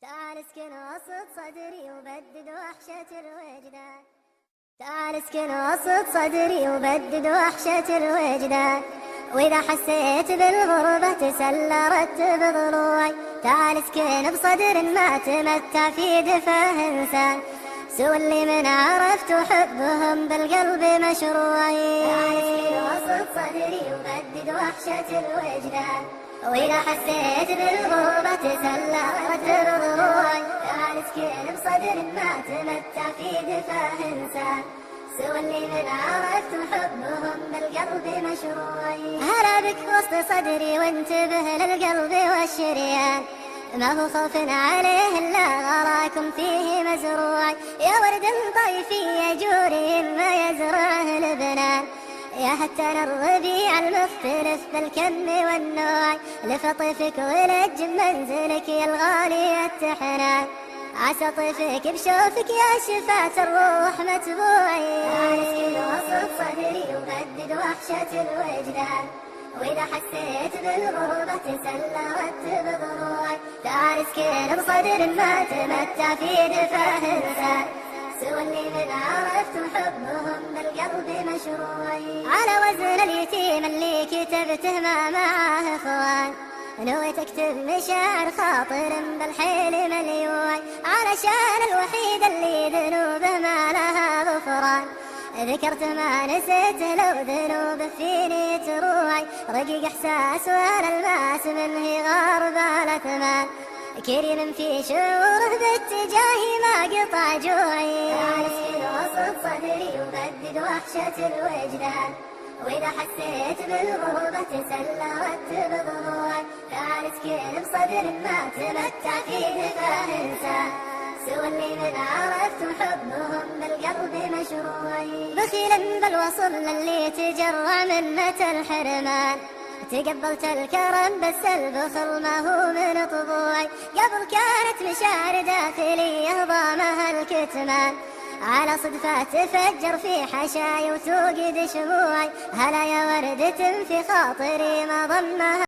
تعال اسكن وسط صدري وبدد وحشة الوجدان. تعال اسكن وسط صدري وبدد وحشة الوجدان. وإذا حسيت بالغربة تسلى رتب ضلوعي. تعال اسكن بصدر ما تمتع في دفاه إنسان، سوى اللي من عرفت حبهم بالقلب مشروعي. تعال اسكن وسط صدري وبدد وحشة الوجدان. وإذا حسيت بالغربة تسلى رتب ضلوعي. تعال اسكن بصدر ما تمتع في دفاه إنسان، سوى اللي من عرفت حبهم بالقلب مشروعي. هلا بك وسط صدري وانتبه للقلب والشريان، ما هو خوف عليه إلا غراكم فيه مزروعي. يا ورد طيفي يا جوري ما يزرعه لبنان، يا هتان الربيع المختلف بالكم والنوع. لفطيفك ولج منزلك يا الغالي التحنان، عسى طيفك بشوفك يا شفاة الروح متبوعي. تعال اسكن وسط صدري وبدد وحشة الوجدان. وإذا حسيت بالغربة تسلى رتب ضلوعي. تعال اسكن بصدر ما تمتع في دفاه إنسان، سوى اللي من عرفت حبهم بالقلب مشروعي. على وزن اليتيم اللي كتبته ما معاه إخوان، نويت اكتب مشاعر خاطر بالحيل مليوعي. علشان الوحيد اللي ذنوبه ما لها غفران، ذكرت ما نسيت لو ذنوبه فيني تروعي. رقيق احساس ولا الماس منه يغار بالاثمان، كريم في شعوره باتجاهي ما قطع جوعي. تعال اسكن وسط صدري وبدد وحشة الوجدان. وإذا حسيت بالغربة تسلى رتب ضلوعي. تعال اسكن بصدر ما تمتع في دفاه إنسان، سوى اللي من عرفت حبهم بالقلب مشروعي. بخيلا بالوصل للي تجرع منة الحرمان، تقبلت الكرم بس البخل ما هو من طبوعي. قبل كانت مشاعر داخلية ضامها الكتمان، على صدفة تفجر في حشاي وتوقد شموعي. هلا يا وردة في خاطري ما ضمها